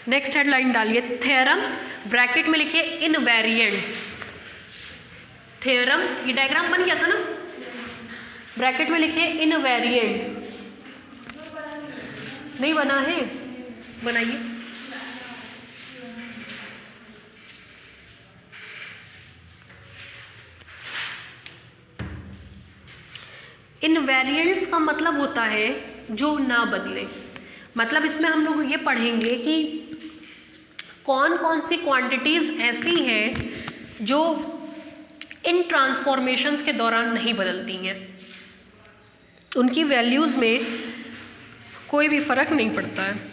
Next headline डालिए theorem, bracket में लिखिए इनवेरिएंट्स। थ्योरम, ये डायग्राम बन गया था ना, ब्रैकेट में लिखिए इनवेरिएंट्स। नहीं बना है, बनाइए। इनवेरिएंट्स का मतलब होता है जो ना बदले। मतलब इसमें हम लोग ये पढ़ेंगे कि कौन कौन सी क्वांटिटीज़ ऐसी हैं जो इन ट्रांसफॉर्मेशंस के दौरान नहीं बदलती हैं, उनकी वैल्यूज़ में कोई भी फ़र्क नहीं पड़ता है।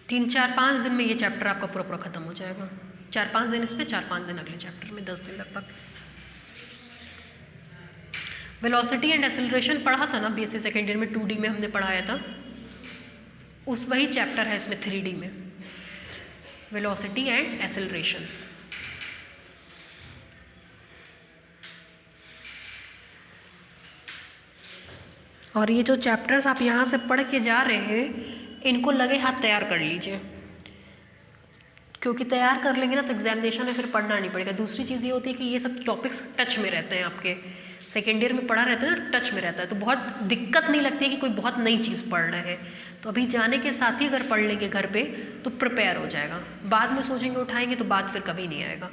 तीन चार पाँच दिन में ये चैप्टर आपका पूरा पूरा ख़त्म हो जाएगा। 4-5 दिन इस पे, 4-5 दिन अगले चैप्टर में, 10 दिन लगभग। वेलोसिटी एंड एक्सेलरेशन पढ़ा था ना बीएससी सेकेंड ईयर में, 2D में हमने पढ़ाया था, उस वही चैप्टर है इसमें 3D में, वेलोसिटी एंड एक्सेलरेशन। और ये जो चैप्टर्स आप यहाँ से पढ़ के जा रहे हैं, इनको लगे हाथ तैयार कर लीजिए, क्योंकि तैयार कर लेंगे ना तो एग्जामिनेशन में फिर पढ़ना नहीं पड़ेगा। दूसरी चीज़ ये होती है कि ये सब टॉपिक्स टच में रहते हैं, आपके सेकेंड ईयर में पढ़ा रहता है ना, टच में रहता है, तो बहुत दिक्कत नहीं लगती है कि कोई बहुत नई चीज़ पढ़ रहे हैं। तो अभी जाने के साथ ही अगर पढ़ लेंगे घर पे तो प्रिपेयर हो जाएगा। बाद में सोचेंगे उठाएंगे तो बात फिर कभी नहीं आएगा।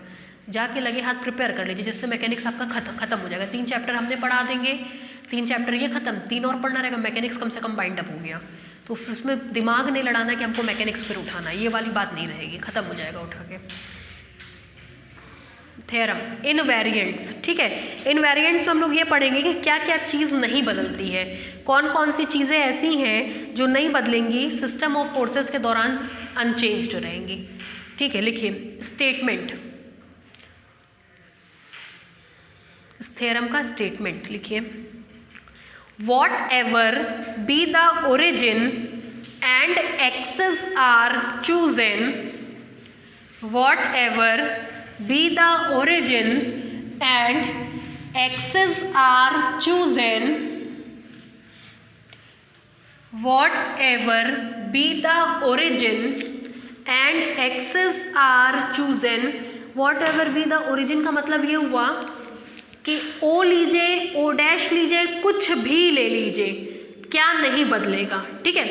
जाके लगे हाथ प्रिपेयर कर लीजिए, जिससे मैकेनिक्स आपका खत्म हो जाएगा। 3 चैप्टर हमने पढ़ा देंगे, 3 चैप्टर ये खत्म, 3 और पढ़ना रहेगा, मैकेनिक्स कम से कम बाइंड अप हो गया। तो फिर उसमें दिमाग नहीं लड़ाना कि हमको मैकेनिक्स फिर उठाना, ये वाली बात नहीं रहेगी, ख़त्म हो जाएगा उठा के। थ्योरम, इनवेरिएंट्स, ठीक है। इनवेरिएंट्स में हम लोग ये पढ़ेंगे कि क्या क्या चीज़ नहीं बदलती है, कौन कौन सी चीज़ें ऐसी हैं जो नहीं बदलेंगी, सिस्टम ऑफ फोर्सेस के दौरान अनचेंज्ड रहेंगी। ठीक है, लिखिए स्टेटमेंट, इस थ्योरम का स्टेटमेंट लिखिए। Whatever be the origin and axes are chosen, whatever be the origin and axes are chosen, whatever be the origin and axes are chosen, whatever be the origin का मतलब ये हुआ कि ओ लीजिए, O dash लीजिए, कुछ भी ले लीजिए, क्या नहीं बदलेगा। ठीक है,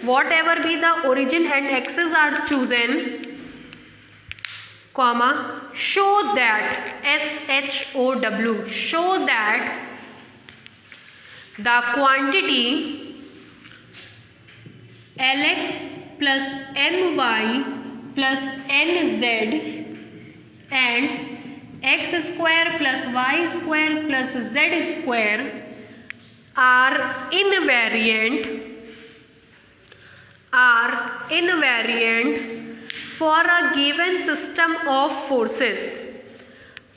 whatever be the origin and axes are chosen, comma, show that, SHOW, show that the quantity LX plus NY plus NZ and x square plus y square plus z square are invariant for a given system of forces,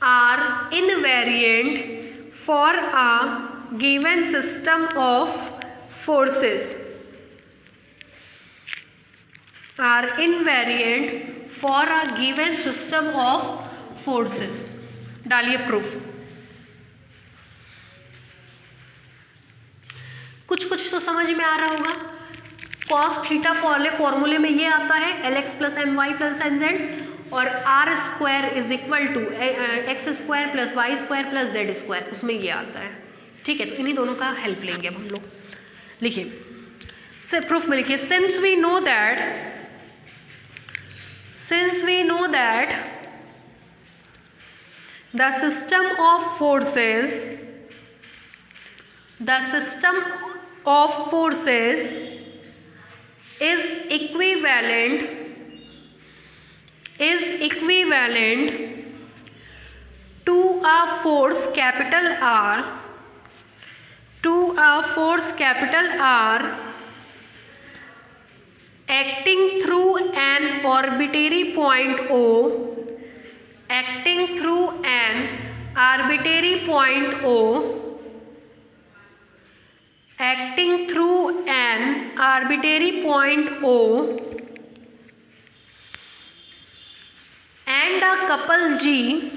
are invariant for a given system of forces, are invariant for a given system of forces। डालिए proof. कुछ कुछ तो समझ में आ रहा होगा। Cos theta वाले फॉर्मूले में ये आता है LX plus MY plus NZ, और R square is equal to X square plus Y square plus Z square, उसमें ये आता है। ठीक है, तो इन्हीं दोनों का हेल्प लेंगे अब हम लोग। लिखिए प्रूफ में, लिखिए since we know that the system of forces is equivalent to a force capital R to a force capital R acting through an arbitrary point O, acting through an arbitrary point O, acting through an arbitrary point O, and a couple G,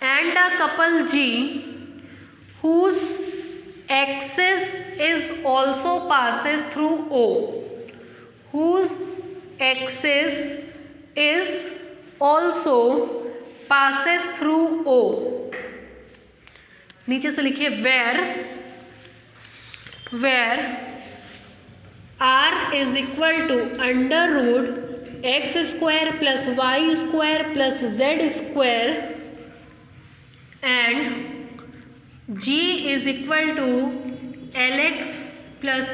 and a couple G whose axis is also passes through O, whose axis is also passes through O. नीचे से लिखिए where R is equal to under root x square plus y square plus z square and G is equal to Lx plus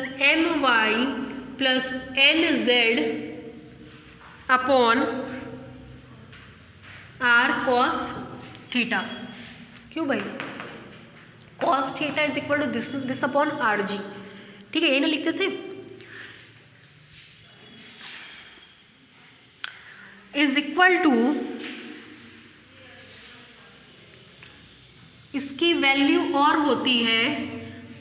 My plus Nz upon R cos theta. क्यों भाई? cos theta is equal to this upon Rg. ठीक है, ये ना लिखते थे, is equal to, इसकी value और होती है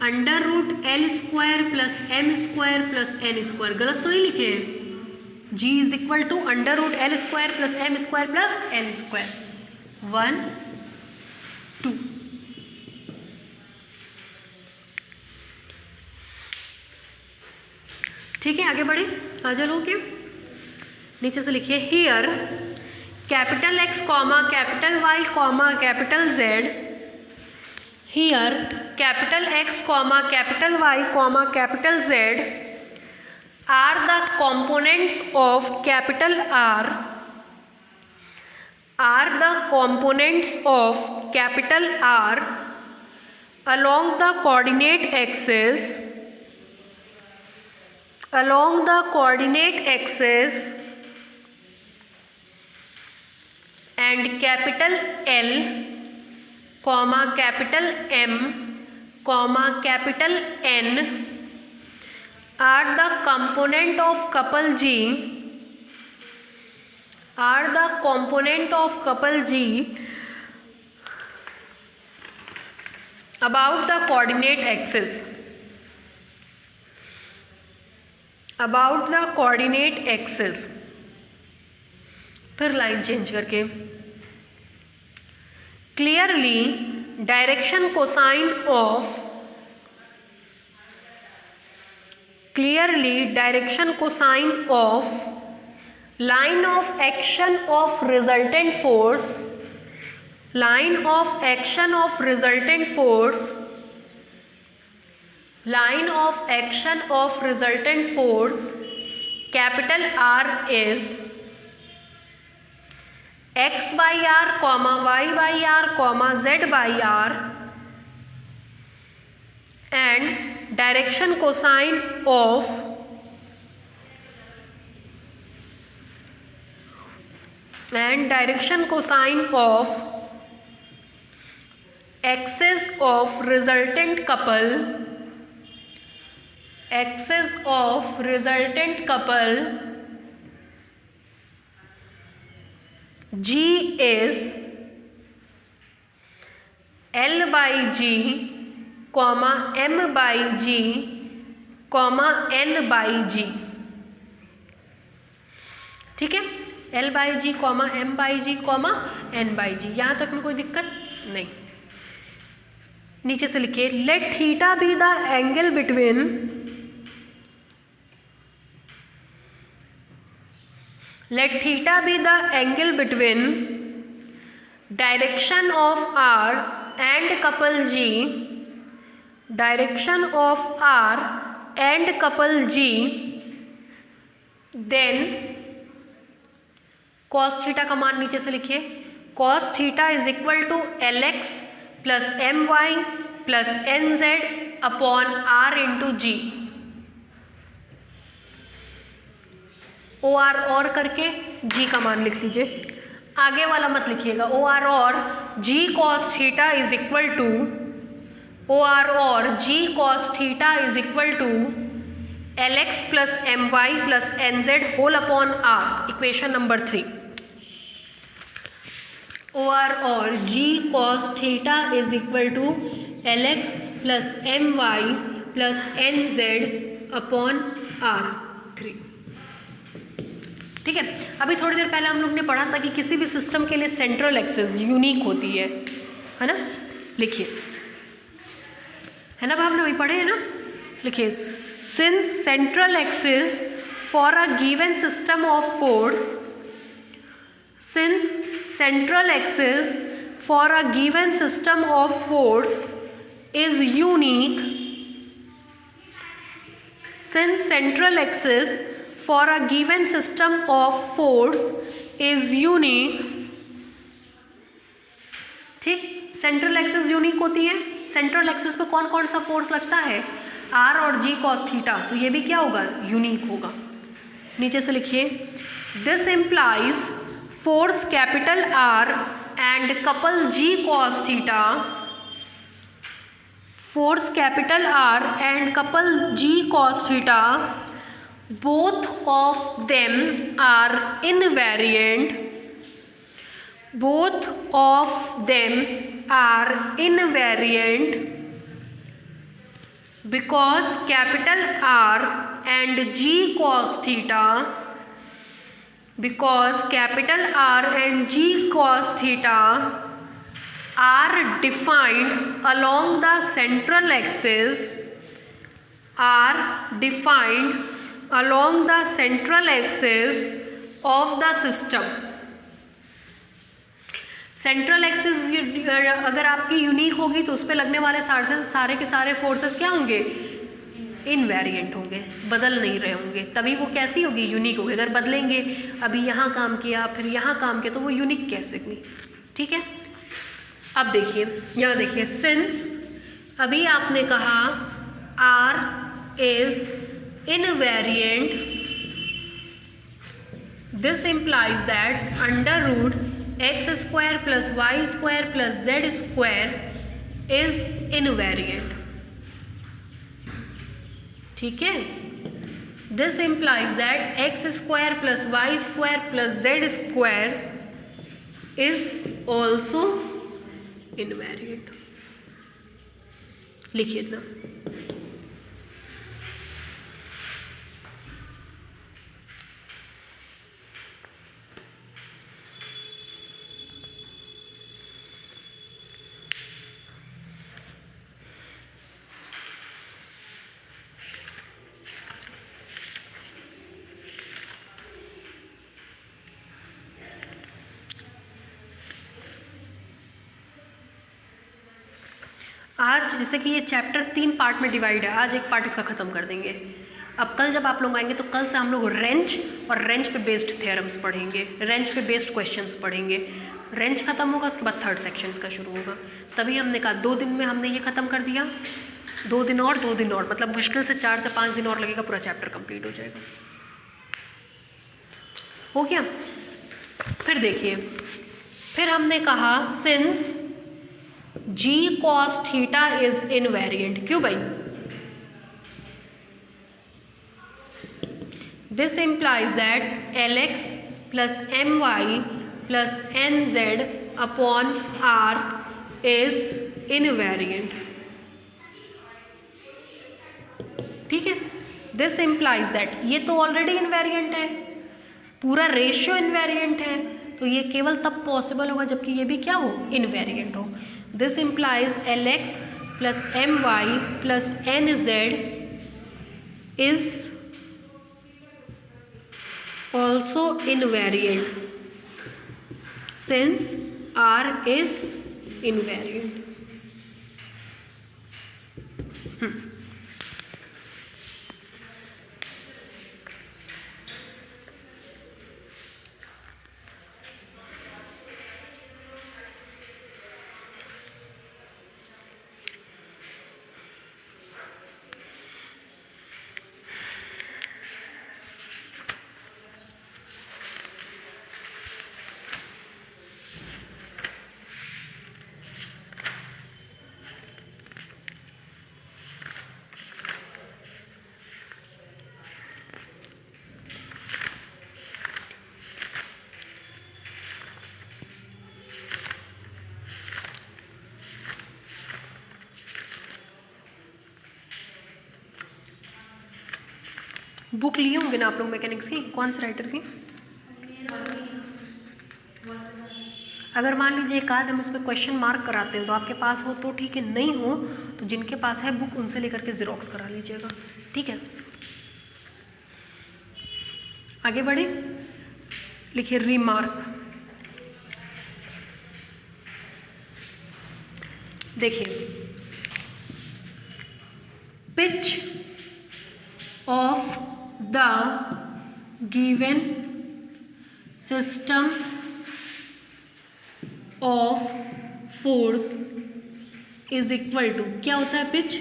under root L square plus M square plus N square. गलत तो नहीं लिखे? G is equal to under root L square plus M square plus N square. 1 2. ठीक है, आगे बढ़े. आ जाओ लोग, नीचे से लिखिए here capital X comma capital Y comma capital Z. Here capital X comma capital Y comma capital Z are the components of capital R, are the components of capital R along the coordinate axis, along the coordinate axis, and capital L comma capital M comma capital N are the component of couple G, are the component of couple G about the coordinate axis, about the coordinate axis. फिर line change करके clearly direction cosine of, clearly direction cosine of line of action of resultant force, line of action of resultant force, line of action of resultant force capital R is x by r comma y by r comma z by r, and direction cosine of axis of resultant couple, axis of resultant couple G is L by G comma M by G comma N by G. ठीक है, L by G comma M by G comma N by G. यहाँ तक में कोई दिक्कत नहीं. नीचे से लिखिए let theta be the angle between, let theta be the angle between direction of R and couple G, direction of R and couple G, then cos theta का मान नीचे से लिखिए, cos theta is equal to Lx plus My plus Nz upon R into G. O R और करके जी का मान लिख लीजिए, आगे वाला मत लिखिएगा. ओ आर और G cos theta is equal to O R और G cos theta is equal to L X plus M Y plus N Z whole upon R, equation number 3। O R और G cos theta is equal to L X plus M Y plus N Z upon R 3। ठीक है, अभी थोड़ी देर पहले हम लोग ने पढ़ा था कि किसी भी सिस्टम के लिए सेंट्रल एक्सिस यूनिक होती है ना। लिखिए, है ना, आपने वही पढ़े है ना। लिखिए, since central axis for a given system of force, since central axis for a given system of force is unique, since central axis for a given system of force is unique, ठीक, central axis unique होती है। Central axis पे कौन कौन सा force लगता है, are और जी कॉस थीटा, तो ये भी क्या होगा, यूनिक होगा। नीचे से लिखिए, this implies force capital R and couple G cos theta, force capital R and couple G cos theta, both of them are invariant, both of them are invariant because capital R and G cos theta, because capital R and G cos theta are defined along the central axis, are defined along the central axis of the system। Central axis अगर आपकी unique होगी तो उस पर लगने वाले सारे के सारे फोर्सेस क्या होंगे, इनवेरिएंट होंगे, बदल नहीं रहे होंगे, तभी वो कैसी होगी, यूनिक होगी। अगर बदलेंगे, अभी यहाँ काम किया फिर यहाँ काम किया, तो वो यूनिक कैसे हुई। ठीक है, अब देखिए, यहाँ देखिए, सिंस अभी आपने कहा R is invariant, this implies that under root X square plus Y square plus Z square is invariant. ठीक है, this implies that X square plus Y square plus Z square is also invariant. लिखिए इतना, आज जैसे कि ये chapter 3 part में divide है, आज एक पार्ट इसका ख़त्म कर देंगे। अब कल जब आप लोग आएंगे तो कल से हम लोग रेंच और रेंच पे बेस्ड थ्योरम्स पढ़ेंगे, रेंच पे बेस्ड क्वेश्चंस पढ़ेंगे। रेंच ख़त्म होगा, उसके बाद थर्ड सेक्शन का शुरू होगा। तभी हमने कहा 2 दिन में हमने ये ख़त्म कर दिया, 2 दिन और 2 दिन और, मतलब मुश्किल से 4 से 5 दिन और लगेगा, पूरा चैप्टर कंप्लीट हो जाएगा। हो गया। फिर देखिए, फिर हमने कहा since G cos theta is invariant. क्यों भाई, this implies that Lx plus My plus Nz upon R is invariant. ठीक है, दिस इम्प्लाइज दैट, ये तो ऑलरेडी इनवेरिएंट है, पूरा रेशियो इनवेरिएंट है, तो ये केवल तब पॉसिबल होगा जबकि ये भी क्या हो, इनवेरिएंट हो। This implies Lx plus My plus Nz is also invariant since R is invariant. Book लिए होंगे ना आप लोग मैकेनिक्स की, कौन से राइटर की? अगर मान लीजिए एक आध हम इस पर क्वेश्चन मार्क कराते हो तो आपके पास हो तो ठीक है, नहीं हो तो जिनके पास है बुक उनसे लेकर के ज़ेरॉक्स करा लीजिएगा, ठीक है। आगे बढ़े, लिखिए रिमार्क। देखिए, pitch of the given system of force is equal to, क्या होता है पिच?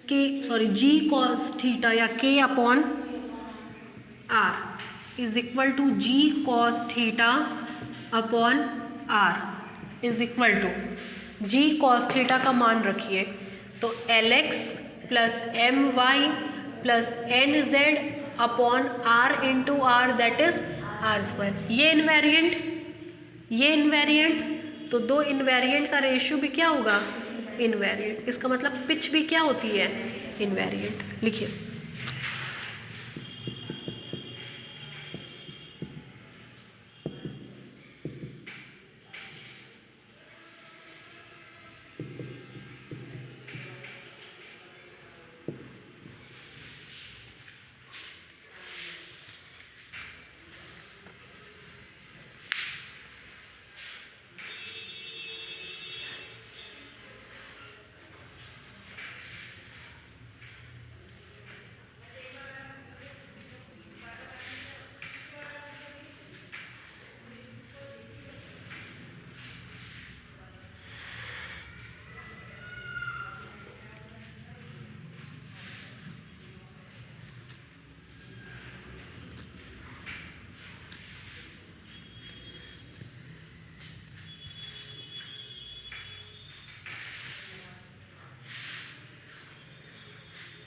के सॉरी जी कॉस थीटा या K upon are is equal to ji cos theta upon are is equal to ji cos theta का मान रखिए तो L X plus M Y plus N Z upon R into R that is R square. ये invariant तो दो invariant का ratio भी क्या होगा? इनवेरिएंट। इसका मतलब पिच भी क्या होती है? इनवेरिएंट। लिखिए,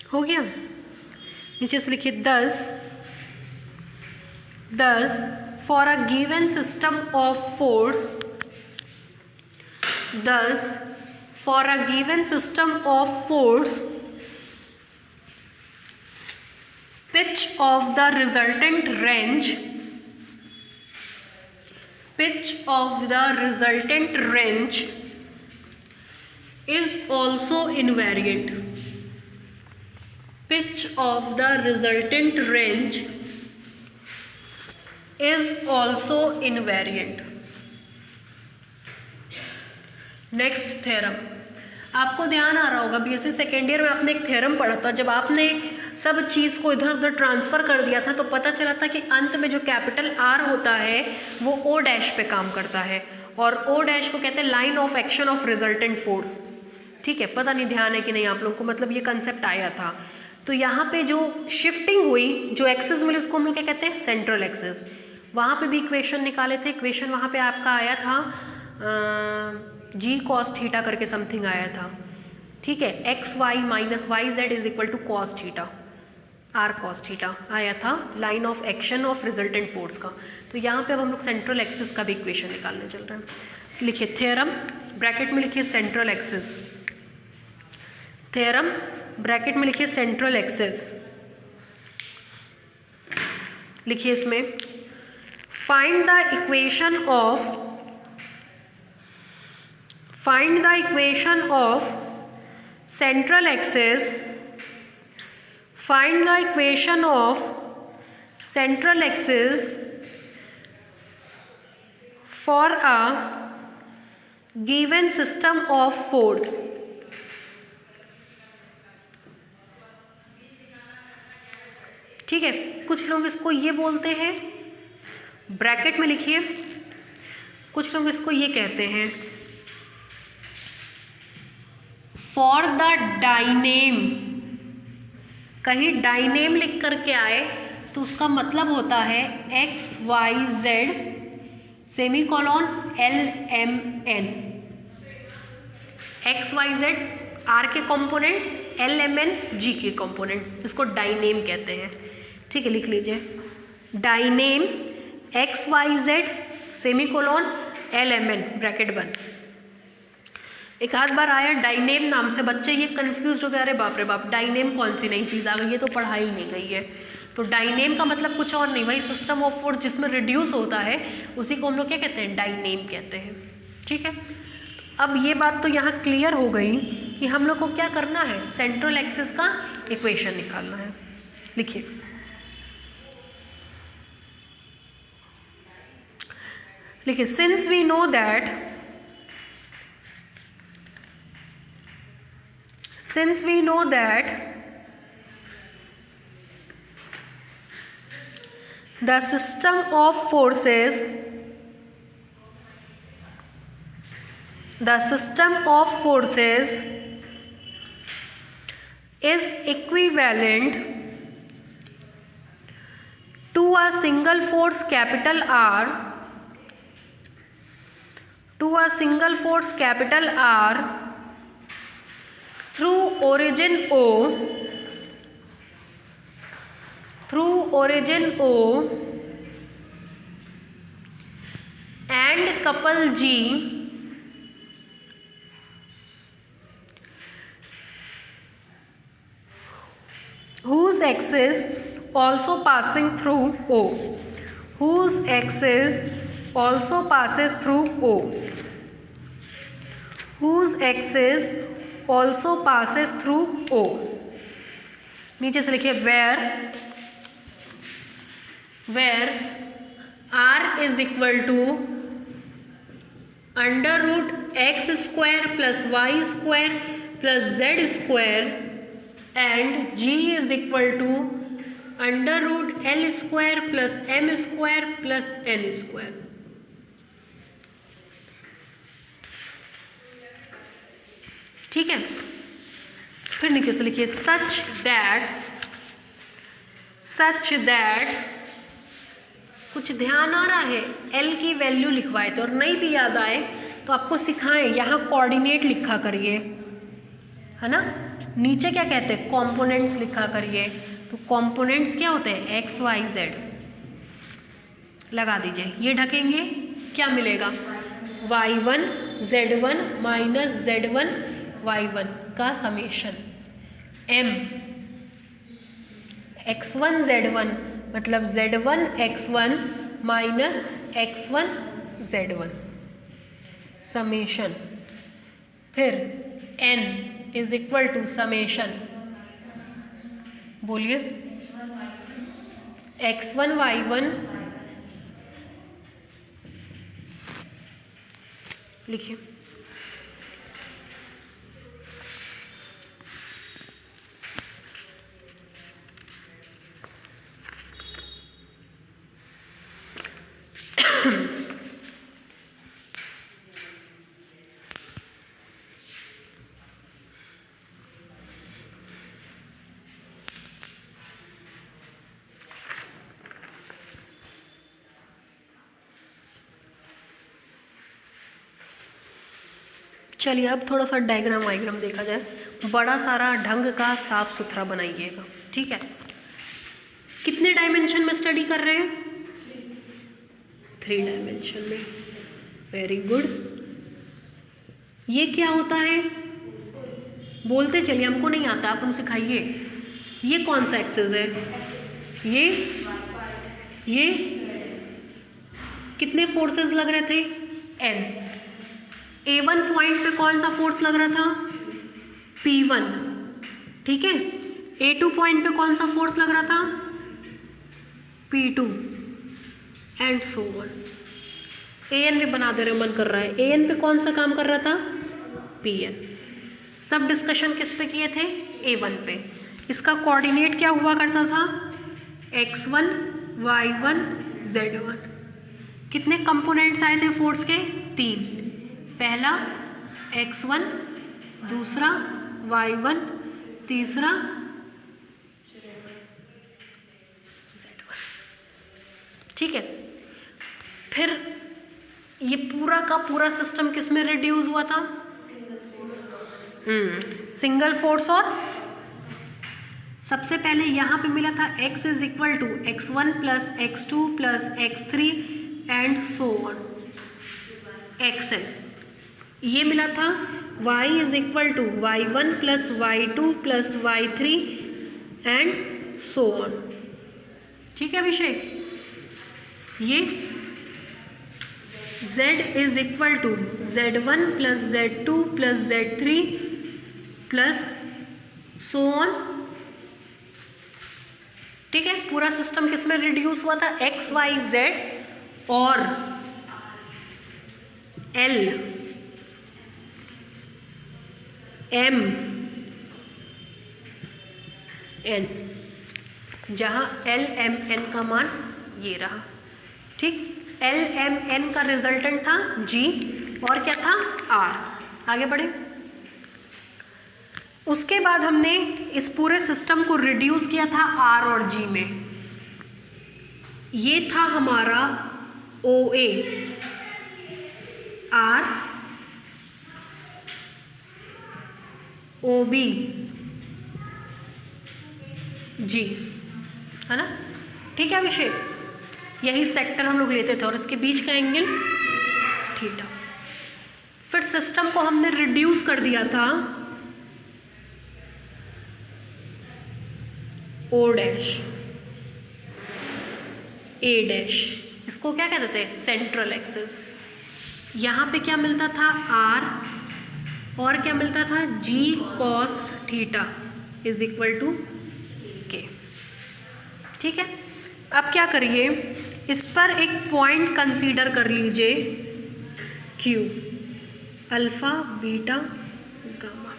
हो गया। नीचे से लिखिए दस for a given system of force, thus for a given system of force pitch of the resultant range is also invariant. Pitch of the resultant range is also invariant. Next theorem, आपको ध्यान आ रहा होगा BSc second year में आपने एक theorem पढ़ा था। जब आपने सब चीज़ को इधर उधर ट्रांसफ़र कर दिया था तो पता चला था कि अंत में जो कैपिटल आर होता है वो ओ डैश पे काम करता है और ओ डैश को कहते हैं line of action of resultant force. ठीक है, पता नहीं ध्यान है कि नहीं आप लोग को, मतलब ये कंसेप्ट आया था। तो यहाँ पे जो शिफ्टिंग हुई, जो एक्सेस मिली उसको हम लोग क्या कहते हैं? Central access. वहाँ पे भी इक्वेशन निकाले थे। इक्वेशन वहाँ पे आपका आया था जी कॉस थीटा करके समथिंग आया था। ठीक है, X Y minus Y Z is equal to cos theta, R cos theta आया था line of action of resultant force का। तो यहाँ पे अब हम लोग सेंट्रल एक्सिस का भी इक्वेशन निकालने चल रहे हैं। लिखिए थ्योरम, ब्रैकेट में लिखिए सेंट्रल एक्सिस। थ्योरम ब्रैकेट में लिखिए सेंट्रल एक्सिस। लिखिए इसमें find the equation of central axis, find the equation of central axis for a given system of force। ठीक है, कुछ लोग इसको ये बोलते हैं, ब्रैकेट में लिखिए, कुछ लोग इसको ये कहते हैं फॉर द डायनेम। कहीं डायनेम लिख करके आए तो उसका मतलब होता है X Y Z semicolon L M N. X Y Z R के components, L M N G के कंपोनेंट्स, इसको डायनेम कहते हैं। ठीक है, लिख लीजिए dyname X Y Z semicolon L M N bracket बंद। एक आध बार आया डायनेम नाम से, बच्चे ये कंफ्यूज हो गए, अरे बाप रे बाप डायनेम कौन सी नई चीज़ आ गई, ये तो पढ़ाई नहीं गई है। तो डायनेम का मतलब कुछ और नहीं, वही सिस्टम ऑफ फोर्स जिसमें रिड्यूस होता है उसी को हम लोग क्या कहते हैं, डायनेम कहते हैं। ठीक है, अब ये बात तो यहाँ क्लियर हो गई कि हम लोग को क्या करना है, सेंट्रल एक्सिस का इक्वेशन निकालना है। लिखिए, लिखिए, since we know that the system of forces is equivalent to a single force capital R through origin O and couple G whose axis also passing through O, नीचे से लिखिए where R is equal to under root x square plus y square plus z square and G is equal to under root L square plus m square plus n square. ठीक है, फिर नीचे से लिखिए such that कुछ ध्यान आ रहा है, L की वैल्यू लिखवाए तो और नहीं भी याद आए तो आपको सिखाएं, यहाँ कोऑर्डिनेट लिखा करिए, है ना। नीचे क्या कहते हैं, कंपोनेंट्स लिखा करिए। तो कंपोनेंट्स क्या होते हैं, x y z लगा दीजिए, ये ढकेंगे क्या मिलेगा, y1 z1 minus z1 y1 का समेशन m x1 z1 मतलब z1 x1 minus x1 z1 summation, फिर n is equal to summation, बोलिए x1 y1 लिखिए। चलिए अब थोड़ा सा डायग्राम वाइग्राम देखा जाए, बड़ा सारा ढंग का साफ सुथरा बनाइएगा। ठीक है, कितने डायमेंशन में स्टडी कर रहे हैं, 3 डायमेंशन में, वेरी गुड। ये क्या होता है, बोलते चलिए, हमको नहीं आता, आप उनको सिखाइए। ये कौन सा एक्सिस है, ये कितने फोर्सेस लग रहे थे, n। A1 पॉइंट पे कौन सा फोर्स लग रहा था, P1, ठीक है। A2 पॉइंट पे कौन सा फोर्स लग रहा था, P2 and so on. AN भी बना दे रहे, मन कर रहा है, AN पे कौन सा काम कर रहा था, PN। सब डिस्कशन किस पे किए थे, A1 पे। इसका कोऑर्डिनेट क्या हुआ करता था, x1 y1 z1। कितने कंपोनेंट्स आए थे फोर्स के, 3, पहला x1, दूसरा y1, तीसरा z1। ठीक है, फिर ये पूरा का पूरा सिस्टम किस में रिड्यूस हुआ था, सिंगल फोर्स। और सबसे पहले यहाँ पे मिला था x is equal to x1 plus x2 plus x3 and so on xn। ये मिला था y is equal to y1 plus y2 plus y3 and so on ठीक है अभिषेक, ये z is equal to z1 plus z2 plus z3 plus so on. ठीक है, पूरा system किस में रिड्यूस हुआ था, x y z और l m n, जहां l m n का मान ये रहा। ठीक, l m n का रिजल्टेंट था g और क्या था r। आगे बढ़े, उसके बाद हमने इस पूरे सिस्टम को रिड्यूस किया था r और g में। ये था हमारा OA, R, OB, G, है ना। ठीक है अभिषेक, यही सेक्टर हम लोग लेते थे और इसके बीच का एंगल थीटा। फिर सिस्टम को हमने रिड्यूस कर दिया था O डैश, A डैश, इसको क्या कहते थे, सेंट्रल एक्सिस। यहाँ पे क्या मिलता था R और क्या मिलता था G cos theta is equal to K। ठीक है, अब क्या करिए, इस पर एक पॉइंट कंसीडर कर लीजिए Q, अल्फा बीटा गामा।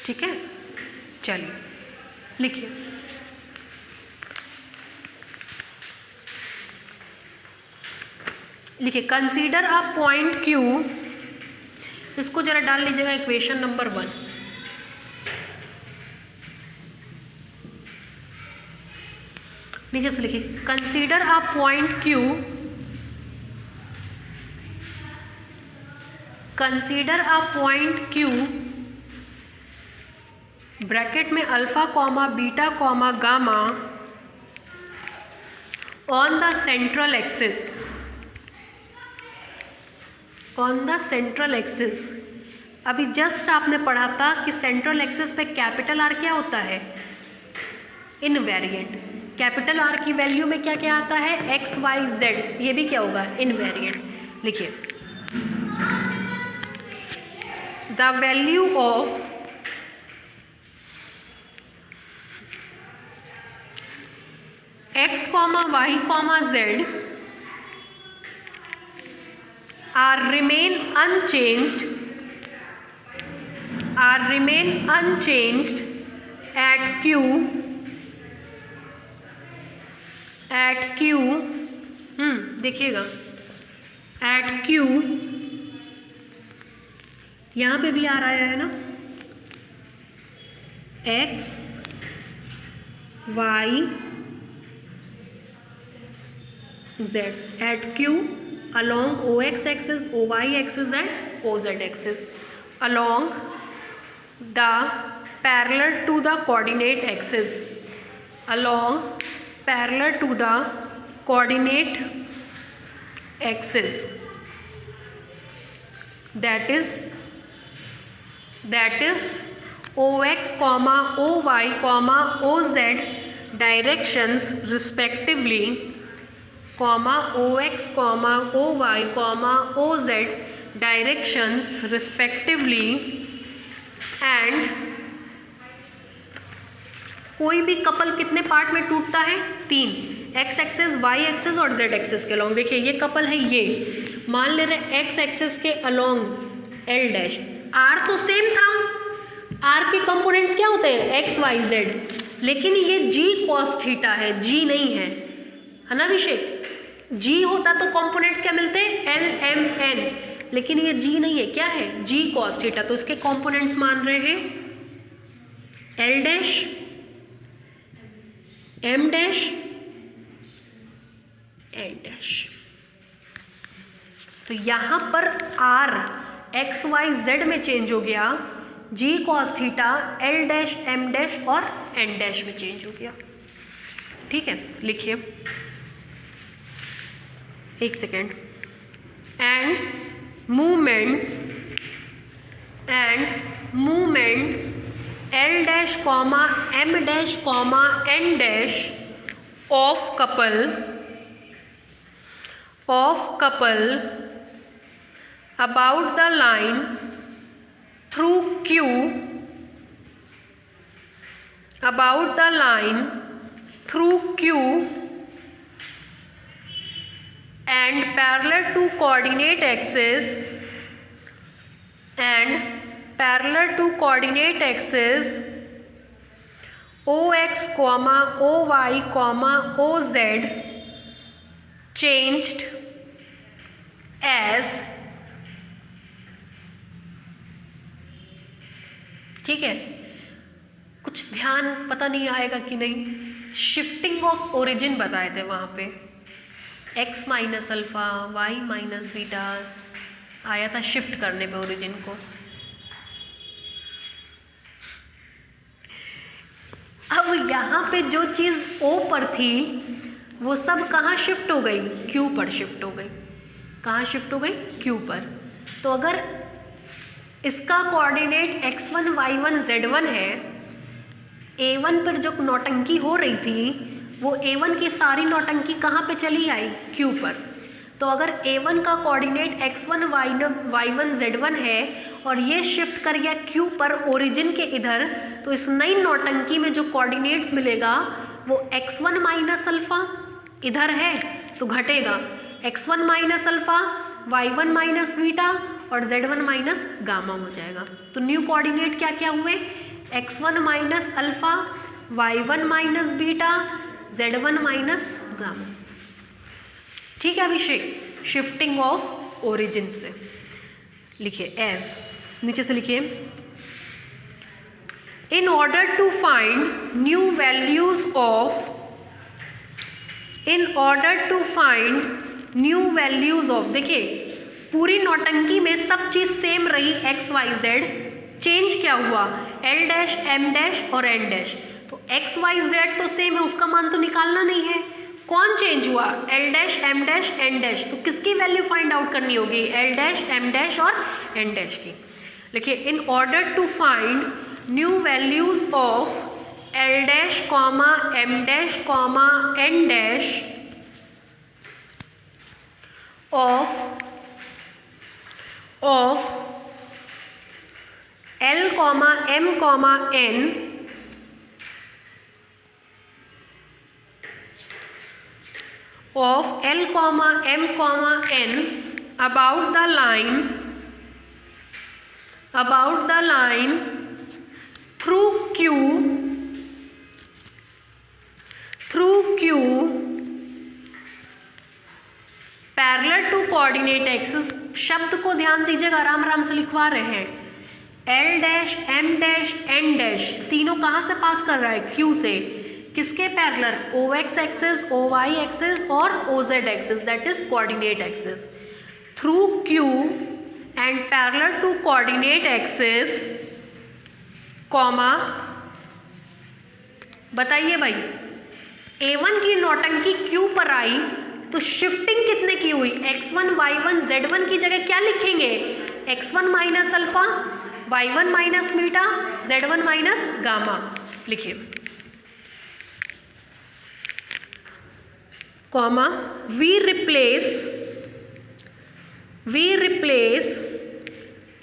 ठीक है, चलिए लिखिए, लिखिए कंसीडर अ पॉइंट Q, इसको जरा डाल लीजिएगा इक्वेशन नंबर 1। नीचे से लिखिए consider a point Q, consider a point Q bracket में alpha comma beta comma gamma on the central axis, on the central axis. अभी जस्ट आपने पढ़ा था कि सेंट्रल एक्सिस पे कैपिटल आर क्या होता है, इनवेरिएंट। कैपिटल आर की वैल्यू में क्या क्या आता है, एक्स वाई जेड, ये भी क्या होगा, इनवेरिएंट। लिखिए the value of x comma y comma z are remain unchanged at q देखिएगा at q, यहाँ पे भी आ रहा है ना, x y z at q along ox axis, oy axis and oz axis along the parallel to the coordinate axis, along parallel to the coordinate axis, that is ox comma oy comma oz directions respectively, comma ox comma oy comma oz directions respectively, and कोई भी couple कितने part में टूटता है, 3, x axis Y axis और Z axis के along. देखिए ये कपल है, ये मान ले रहे एक्स एक्सिस के अलोंग एल डैश, आर तो सेम था, आर के कंपोनेंट्स क्या होते हैं, एक्स वाई जेड, लेकिन ये जी कॉस थीटा है, जी नहीं है ना अभिषेक। जी होता तो कंपोनेंट्स क्या मिलते, एल एम एन, लेकिन ये जी नहीं है, क्या है, जी कॉस थीटा। तो इसके कंपोनेंट्स मान रहे हैं L dash, M dash, N dash. तो यहां पर आर एक्स वाई जेड में चेंज हो गया, g cos theta L dash M dash और एन डैश में चेंज हो गया। ठीक है, लिखिए एक second. And movements L dash comma M dash comma N dash of couple about the line through Q and parallel to coordinate axis OX, OY, OZ changed as, ठीक है, कुछ ध्यान पता नहीं आएगा कि नहीं, शिफ्टिंग ऑफ ओरिजिन बताए थे वहाँ पे, x minus alpha y minus beta आया था शिफ्ट करने पे ओरिजिन को। अब यहाँ पे जो चीज़ O पर थी वो सब कहाँ शिफ्ट हो गई, Q पर शिफ्ट हो गई। कहाँ शिफ्ट हो गई, Q पर। तो अगर इसका कोऑर्डिनेट x1 y1 z1 है, A1 पर जो नौटंकी हो रही थी वो A1 की सारी नौटंकी कहाँ पे चली आई, Q पर। तो अगर A1 का कोऑर्डिनेट x1 y1 z1 है और ये शिफ्ट कर गया Q पर ओरिजिन के इधर, तो इस नई नौटंकी में जो कोऑर्डिनेट्स मिलेगा वो x1 माइनस अल्फ़ा इधर है तो घटेगा, x1 minus alpha, y1 minus beta और z1 माइनस गामा हो जाएगा। तो न्यू कोऑर्डिनेट क्या क्या हुए, x1 minus alpha, y1 minus beta, z1 minus gamma. ठीक है अभिषेक, शिफ्टिंग ऑफ ओरिजिन से लिखिए एज, नीचे से लिखिए, in order to find new values of, देखिए पूरी नौटंकी में सब चीज सेम रही x y z, चेंज क्या हुआ L डैश M डैश और N डैश। तो x y z तो सेम है, उसका मान तो निकालना नहीं है, कौन चेंज हुआ L dash M dash N dash. तो किसकी वैल्यू फाइंड आउट करनी होगी, L डैश M डैश और N डैश की। देखिए in order to find new values of L dash comma M dash comma N dash of L comma M comma N of L comma M comma N about the line through Q parallel to coordinate axis। शब्द को ध्यान दीजिएगा, आराम आराम से लिखवा रहे हैं। L dash M dash N dash तीनों कहाँ से पास कर रहा है, Q से। किसके parallel, OX axis, OY axis और OZ axis, that is coordinate axis, through Q and parallel to coordinate axis, comma, बताइए भाई A1 की नौटंकी Q पर आई तो शिफ्टिंग कितने की हुई, x1 y1 z1 की जगह क्या लिखेंगे, x1 minus alpha, y1 minus beta, z1 minus gamma लिखिए, comma, we replace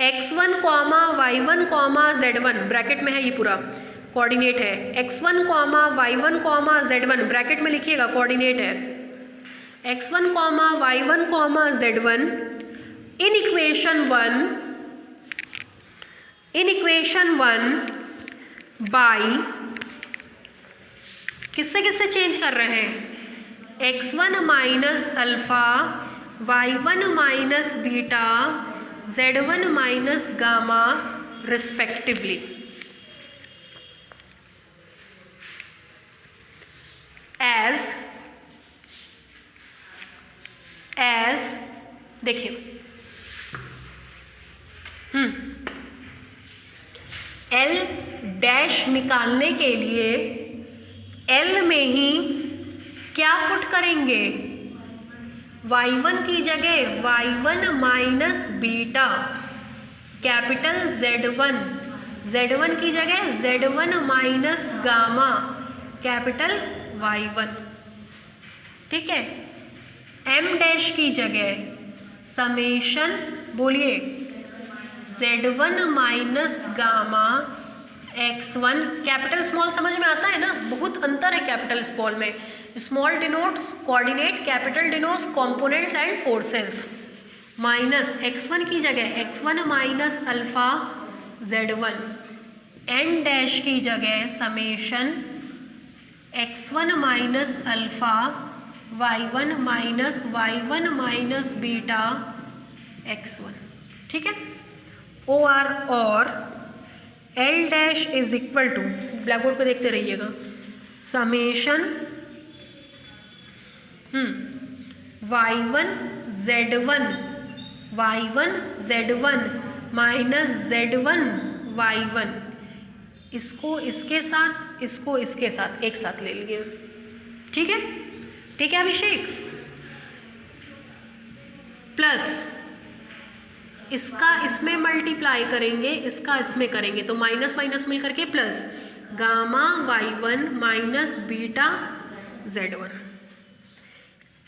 x1 comma y1 comma z1, bracket में है ये पूरा कोऑर्डिनेट है, x1 comma y1 comma z1 bracket में लिखिएगा, कोऑर्डिनेट है x1 comma y1 comma z1 in equation 1 by, किससे किससे चेंज कर रहे हैं, x1 minus alpha, y1 minus beta, z1 minus gamma respectively, as देखिए L डैश निकालने के लिए L में ही क्या पुट करेंगे, y1 की जगह y1 minus beta, capital Z1 Z1 की जगह Z1 minus gamma capital Y1, ठीक है। M डैश की जगह समेशन, बोलिए, Z1 minus gamma x1, capital small समझ में आता है ना, बहुत अंतर है कैपिटल स्मॉल में। Small denotes coordinate, capital denotes components and forces. Minus x1 की जगह x1 minus alpha Z1, n dash की जगह summation x1 minus alpha y1 minus y1 minus beta x1, ठीक है। और L dash is equal to, blackboard पे देखते रहिएगा, summation y1 z1 minus z1 y1, इसको इसके साथ, इसको इसके साथ एक साथ ले लिए, ठीक है, ठीक है अभिषेक। प्लस इसका इसमें मल्टीप्लाई करेंगे, इसका इसमें करेंगे, तो माइनस माइनस मिल करके plus, gamma y1 minus beta z1।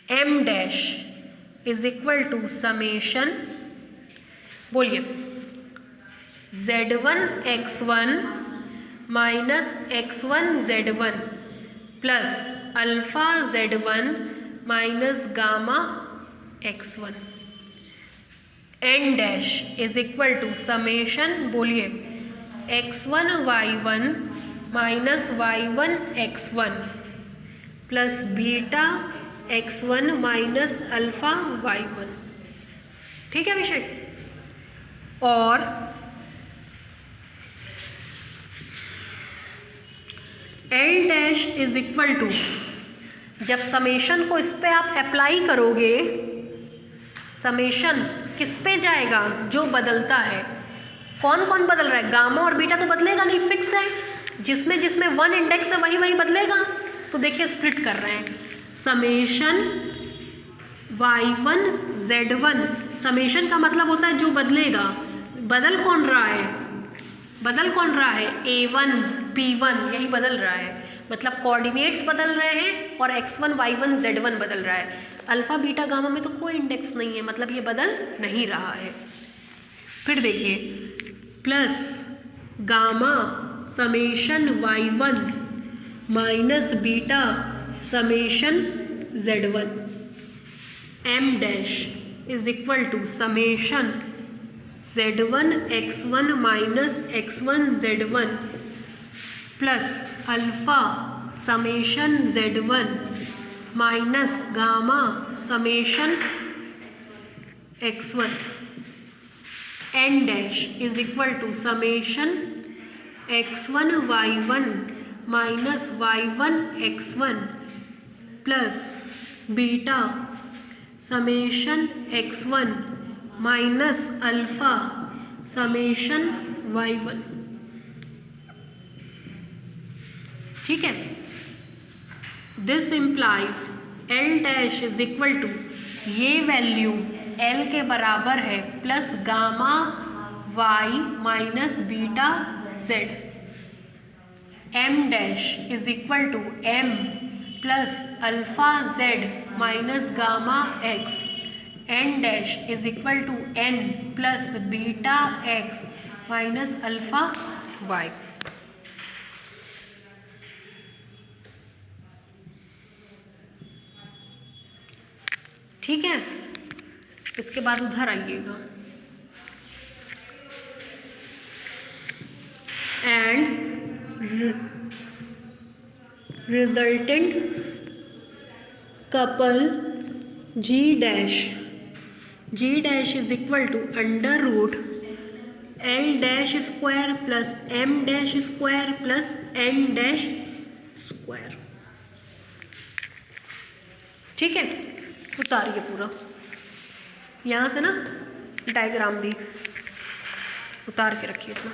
m dash is equal to summation, बोलिए, z1 x1 minus x1 z1 plus alpha z1 minus gamma x1। n dash is equal to summation, बोलिए, x1 y1 minus y1 x1 plus beta x1 minus alpha y1, ठीक है अभिषेक। और L dash is equal to, जब summation को इस पे आप apply करोगे, समेशन किस पे जाएगा, जो बदलता है। कौन कौन बदल रहा है, गामा और बीटा तो बदलेगा नहीं, फिक्स है। जिसमें जिसमें 1 इंडेक्स है वही वही बदलेगा। तो देखिए स्प्लिट कर रहे हैं, समेशन y1 z1, समेशन का मतलब होता है जो बदलेगा। बदल कौन रहा है, बदल कौन रहा है, a1 p1, यही बदल रहा है, मतलब कोऑर्डिनेट्स बदल रहे हैं और x1 y1 z1 बदल रहा है। अल्फा बीटा गामा में तो कोई इंडेक्स नहीं है, मतलब ये बदल नहीं रहा है। फिर देखिए, plus gamma summation y1 minus beta summation z1, m dash is equal to summation z1 x1 minus x1 z1 plus alpha summation z1 minus gamma summation x1, n dash is equal to summation x1 y1 minus y1 x1 plus beta summation x1 minus alpha summation y1, ठीक है। This implies L dash is equal to, ये value L के बराबर है plus gamma y minus beta z, m dash is equal to m plus alpha z minus gamma x, n dash is equal to n plus beta x minus alpha y। ठीक है, इसके बाद उधर आइएगा, and resultant couple G dash is equal to under root L dash square plus M dash square plus N dash square, ठीक है। उतारिए पूरा, यहाँ से ना डायग्राम भी उतार के रखिए तो।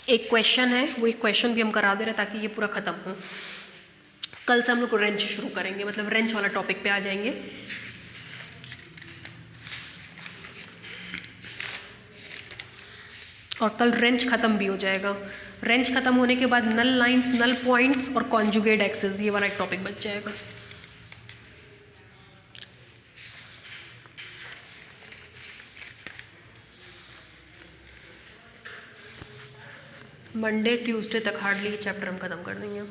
एक क्वेश्चन है, वो एक क्वेश्चन भी हम करा दे रहे हैं ताकि ये पूरा ख़त्म हो। कल से हम लोग रेंच शुरू करेंगे, मतलब रेंच वाला टॉपिक पे आ जाएंगे। और कल रेंच ख़त्म भी हो जाएगा। रेंच ख़त्म होने के बाद नल लाइंस, नल पॉइंट्स और कॉन्जुगेट एक्सेस, ये वाला एक टॉपिक बच जाएगा। मंडे ट्यूसडे तक हार्डली ये चैप्टर हम ख़त्म कर देंगे।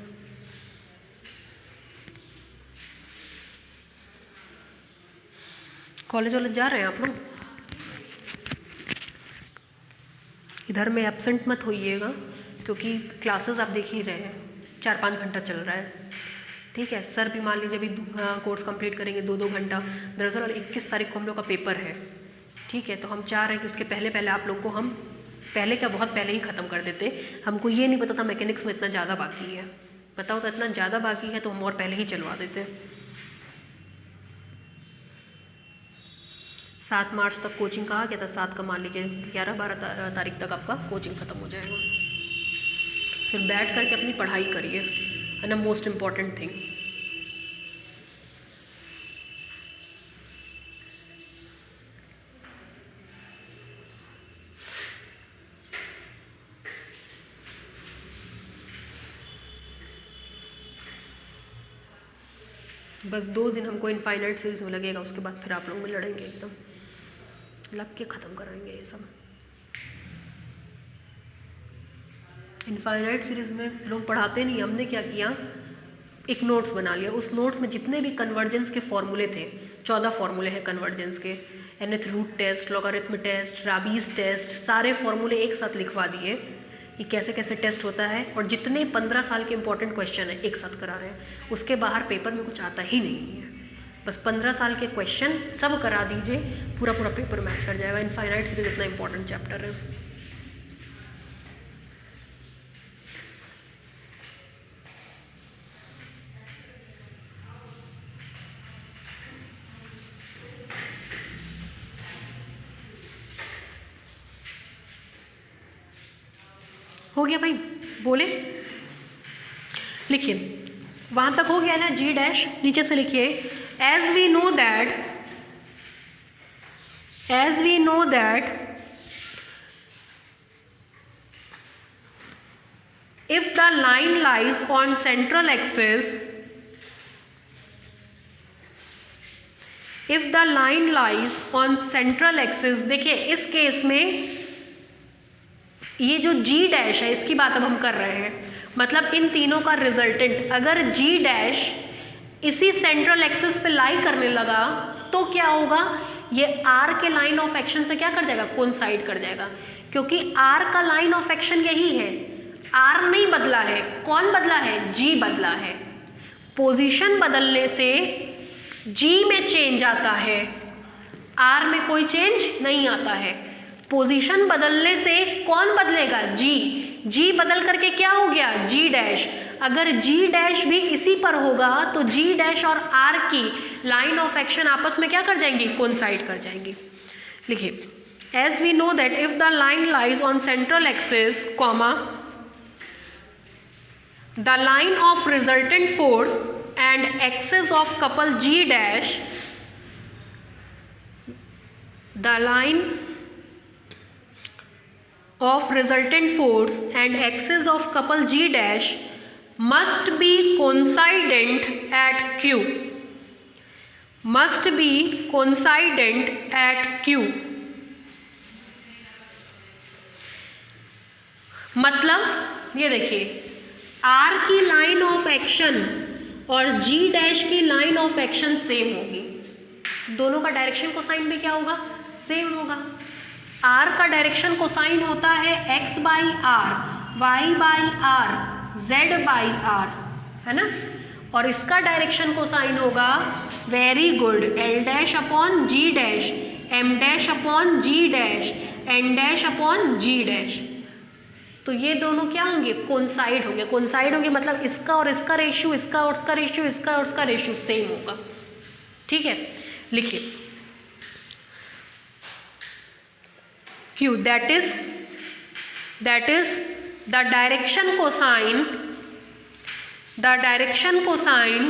कॉलेज वॉलेज जा रहे हैं आप लोग? इधर में एब्सेंट मत होइएगा क्योंकि क्लासेस आप देख ही रहे हैं, 4-5 घंटा चल रहा है। ठीक है, सर भी मान लीजिए अभी कोर्स कंप्लीट करेंगे 2-2 घंटा। दरअसल 21 तारीख को हम लोग का पेपर है। ठीक है, तो हम चाह रहे हैं कि उसके पहले आप लोग को हम पहले क्या बहुत पहले ही ख़त्म कर देते। हमको ये नहीं पता था मैकेनिक्स में इतना ज़्यादा बाकी है, पता होता इतना ज़्यादा बाकी है तो हम और पहले ही चलवा देते। 7 मार्च तक कोचिंग कहा गया था, 7 का मान लीजिए 11-12 तारीख तक आपका कोचिंग ख़त्म हो जाएगा। फिर बैठ करके अपनी पढ़ाई करिए, है ना, मोस्ट इम्पॉर्टेंट थिंग। बस 2 दिन हमको इनफाइनाइट सीरीज में लगेगा, उसके बाद फिर आप लोग में लड़ेंगे, एकदम लग के ख़त्म करेंगे ये सब। इनफाइनाइट सीरीज में लोग पढ़ाते नहीं, हमने क्या किया, एक नोट्स बना लिया। उस नोट्स में जितने भी कन्वर्जेंस के फॉर्मूले थे, 14 फॉर्मूले हैं कन्वर्जेंस के, nth root test, logarithm test, Raabe's test, सारे फॉर्मूले एक साथ लिखवा दिए कि कैसे कैसे टेस्ट होता है। और जितने 15 साल के इंपॉर्टेंट क्वेश्चन है एक साथ करा रहे हैं। उसके बाहर पेपर में कुछ आता ही नहीं है, बस 15 साल के क्वेश्चन सब करा दीजिए, पूरा पेपर मैच कर जाएगा। इनफाइनाइट सीरीज इतना इंपॉर्टेंट चैप्टर है। हो गया भाई, बोले, लिखिए, वहाँ तक हो गया ना। जी डैश नीचे से लिखिए, as we know that if the line lies on central axis, देखिए इस केस में ये जो G डैश है इसकी बात अब हम कर रहे हैं, मतलब इन तीनों का रिजल्टेंट अगर G डैश इसी सेंट्रल एक्सिस पे लाई करने लगा तो क्या होगा, ये R के लाइन ऑफ एक्शन से क्या कर जाएगा, कोइंसाइड कर जाएगा। क्योंकि R का लाइन ऑफ एक्शन यही है, R नहीं बदला है, कौन बदला है, G बदला है। पोजीशन बदलने से G में चेंज आता है, R में कोई चेंज नहीं आता है। पोजीशन बदलने से कौन बदलेगा, G बदल करके क्या हो गया, G डैश। अगर G डैश भी इसी पर होगा तो G डैश और R की लाइन ऑफ एक्शन आपस में क्या कर जाएंगी, कोइंसाइड कर जाएंगी। लिखिए, as we know that if the line lies on central axis comma the line of resultant force and axis of couple G dash, the line of resultant force and axis of couple G dash must be coincident at Q, मतलब ये देखिए, R की line of action और G dash की line of action same होगी, दोनों का direction cosine में क्या होगा, सेम होगा। R का डायरेक्शन कोसाइन होता है x by R, y by R, z by R, है ना। और इसका डायरेक्शन कोसाइन होगा, very good, L dash upon G dash, M dash upon G dash, N dash upon G dash. तो ये दोनों क्या होंगे, कोइंसाइड होंगे। कोइंसाइड होंगे मतलब इसका और इसका रेशियो, इसका और इसका रेशियो, इसका और इसका रेशियो सेम होगा। ठीक है, लिखिए, Q that is the direction cosine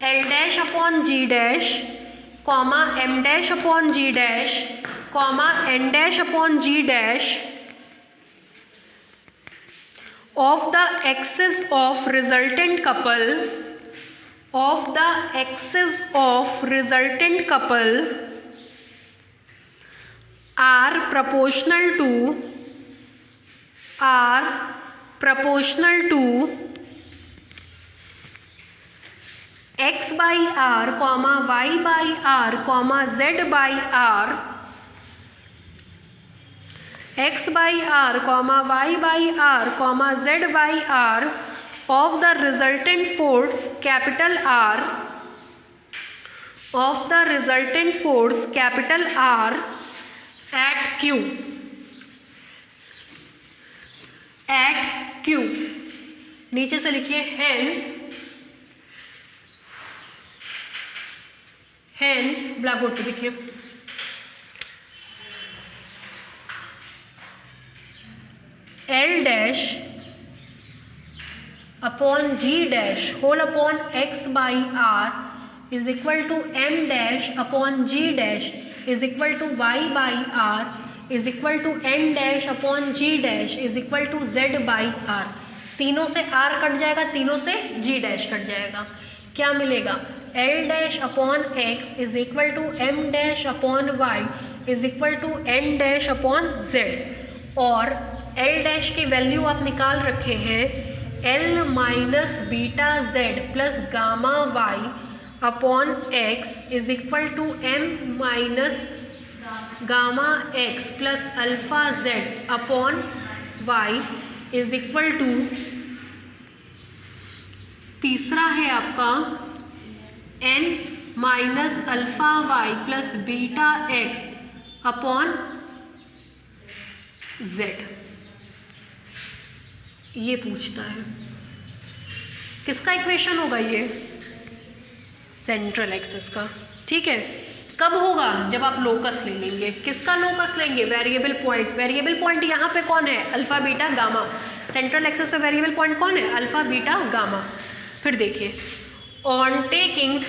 L dash upon G dash comma M dash upon G dash comma N dash upon G dash of the axis of resultant couple are proportional to x by r comma y by r comma z by r, x by r comma y by r comma z by r of the resultant force capital R at Q नीचे से लिखिए hence black board पे लिखिए L dash upon G dash whole upon x by R is equal to M dash upon G dash is equal to y by R is equal to N dash upon G dash is equal to Z by R। तीनों से R cut जाएगा, तीनों से G dash cut जाएगा, क्या मिलेगा? L dash upon x is equal to M dash upon y is equal to N dash upon Z, और L dash की वैल्यू आप निकाल रखे हैं L minus beta Z plus gamma y upon x is equal to M minus gamma x plus alpha Z upon y is equal to, तीसरा है आपका n minus alpha y plus beta x upon Z। ये पूछता है किसका equation होगा? ये central axis का, ठीक है। कब होगा? जब आप लोकस ले लेंगे। किसका लोकस लेंगे? Variable point. वेरिएबल पॉइंट यहाँ पे कौन है? Alpha beta gamma. Central axis पे वेरिएबल पॉइंट कौन है? Alpha beta gamma. फिर देखिए, ऑन टेकिंग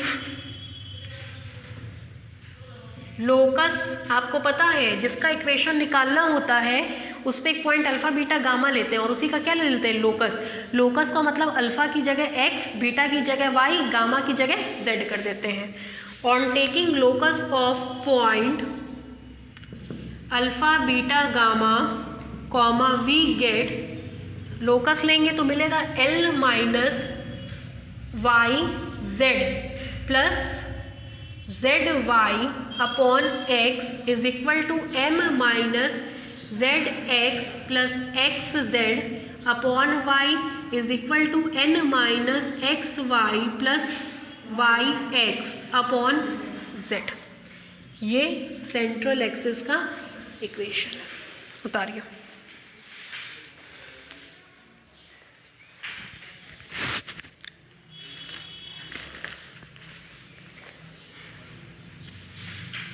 लोकस, आपको पता है जिसका इक्वेशन निकालना होता है उस पर एक पॉइंट अल्फा बीटा गामा लेते हैं और उसी का क्या ले लेते हैं? लोकस। लोकस का मतलब अल्फा की जगह x, बीटा की जगह y, गामा की जगह z कर देते हैं। On taking locus of point alpha beta gamma comma we get, locus लेंगे तो मिलेगा L minus Y z plus z y upon x is equal to M minus z x plus x z upon y is equal to N minus x y plus y x upon z. ये central axis का equation है। उतारिए।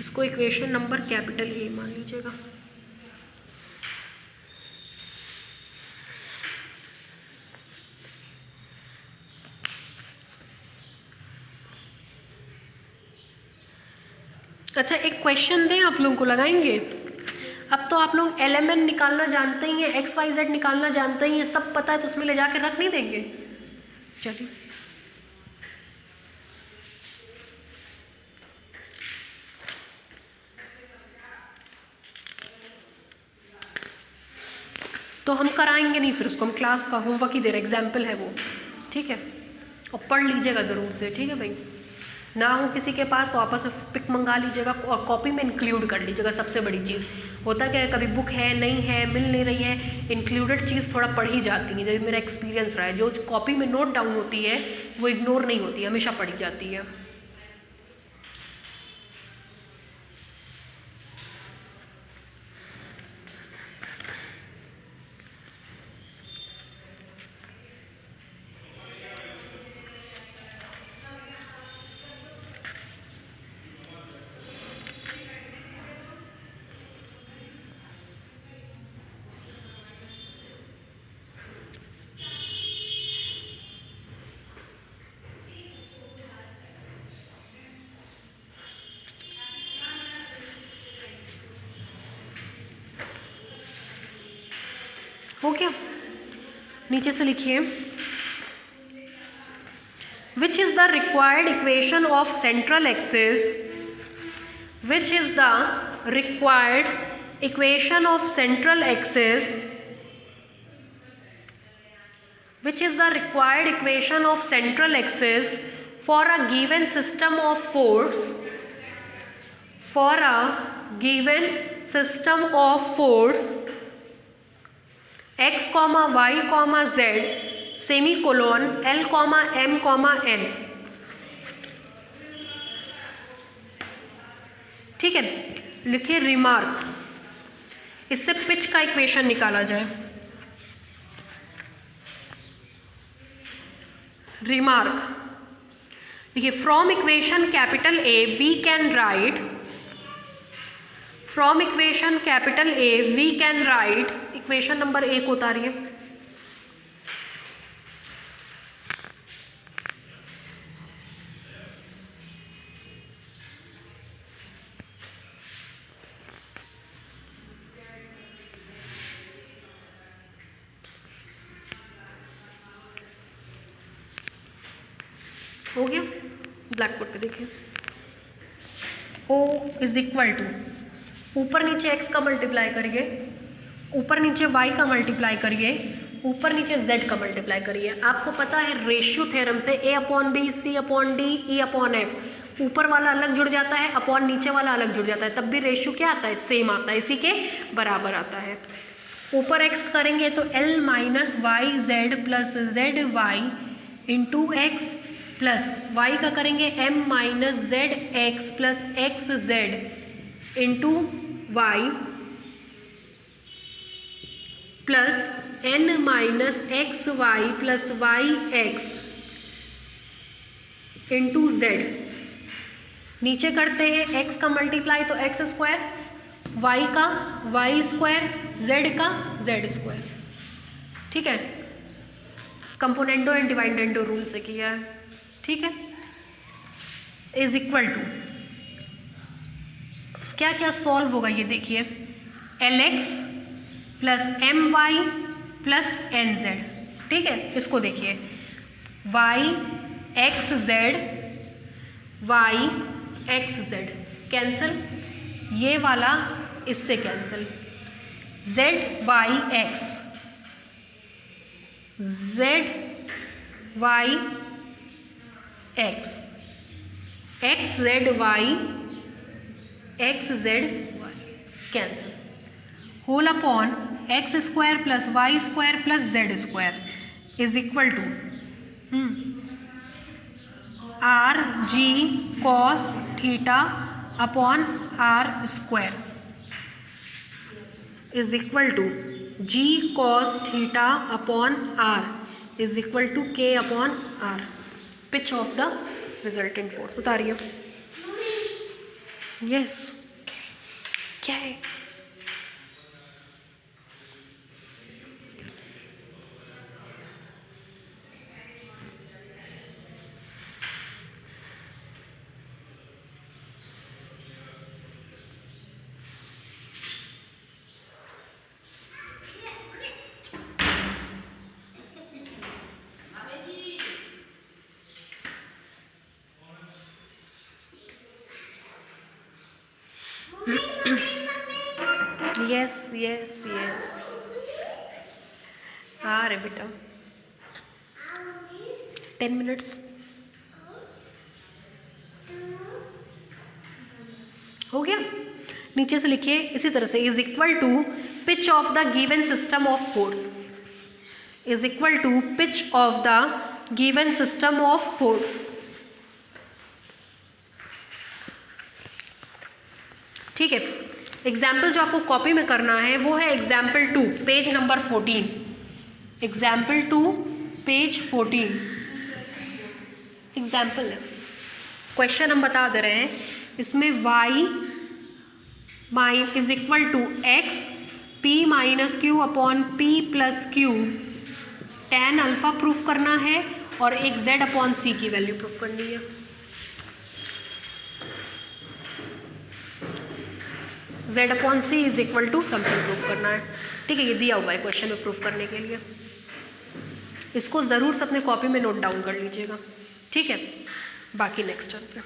इसको equation number capital A मान लीजिएगा। अच्छा, एक question दें आप लोगों को, लगाएंगे। अब तो आप लोग LMN निकालना जानते ही हैं, XYZ निकालना जानते ही हैं, सब पता है, तो उसमें ले जाके रख नहीं देंगे? चलिए, तो हम कराएंगे नहीं, फिर उसको हम क्लास का होमवर्क ही दे रहे, एग्जाम्पल है वो, ठीक है। और पढ़ लीजिएगा ज़रूर से, ठीक है भाई। ना हो किसी के पास तो आपस में पिक मंगा लीजिएगा और कॉपी में इंक्लूड कर लीजिएगा। सबसे बड़ी चीज़ होता क्या है, कभी बुक है नहीं है, मिल नहीं रही है, इंक्लूडेड चीज़ थोड़ा पढ़ी जाती है। जैसे मेरा एक्सपीरियंस रहा है, जो कॉपी में नोट डाउन होती है वो इग्नोर नहीं होती है, हमेशा पढ़ी जाती है। हो गया। नीचे से लिखिए which is the required equation of central axis, which is the required equation of central axis, which is the required equation of central axis for a given system of force, for a given system of force x, y, z semicolon l, m, n। ठीक है, लिखिए remark, इससे pitch का equation निकाला जाए। Remark देखिए, from equation capital A V can write, from equation capital A V can write, equation number 1 उतारिए। हो गया, ब्लैक बोर्ड पे देखिए, O इज इक्वल टू, ऊपर नीचे x का मल्टीप्लाई करिए, ऊपर नीचे y का मल्टीप्लाई करिए, ऊपर नीचे z का मल्टीप्लाई करिए। आपको पता है रेशियो थ्योरम से A/B, C/D, E/F, ऊपर वाला अलग जुड़ जाता है, अपॉन नीचे वाला अलग जुड़ जाता है, तब भी रेशियो क्या आता है, सेम आता है, इसी के बराबर आता है। ऊपर x करेंगे तो L minus Y z plus z y into x, plus y का करेंगे m minus z x plus x z into y, plus n minus x y plus y x into z. नीचे करते हैं x का multiply तो x square, y का y square, z का z square. ठीक है, कंपोनेंडो एंड डिवाइडेंडो रूल से किया है। ठीक है, इज इक्वल टू क्या क्या सॉल्व होगा ये देखिए, Lx plus My plus Nz। ठीक है, इसको देखिए, y x z कैंसिल, ये वाला इससे cancel, z y x x z y cancel, whole upon x square plus Y square plus Z square is equal to r g cos theta upon r square is equal to ji cos theta upon are is equal to k upon r, pitch of the resultant force. उतारिए। Yes, क्या है? Yes yes yes, हाँ रे बेटा, 10 minutes हो गया। नीचे से लिखिए इसी तरह से, is equal to pitch of the given system of force, is equal to pitch of the given system of force. ठीक है, एग्जाम्पल जो आपको कॉपी में करना है वो है example 2 page number 14, example 2 page 14 example है, क्वेश्चन हम बता दे रहे हैं। इसमें y mine is equal to x p minus q upon p plus q tan alpha proof करना है और एक z अपॉन सी की वैल्यू प्रूफ करनी है। Z/C is equal to something proof करना है, ठीक है। ये दिया हुआ है क्वेश्चन में प्रूफ करने के लिए, इसको ज़रूर से अपने कॉपी में नोट डाउन कर लीजिएगा, ठीक है। बाकी नेक्स्ट टर्म पे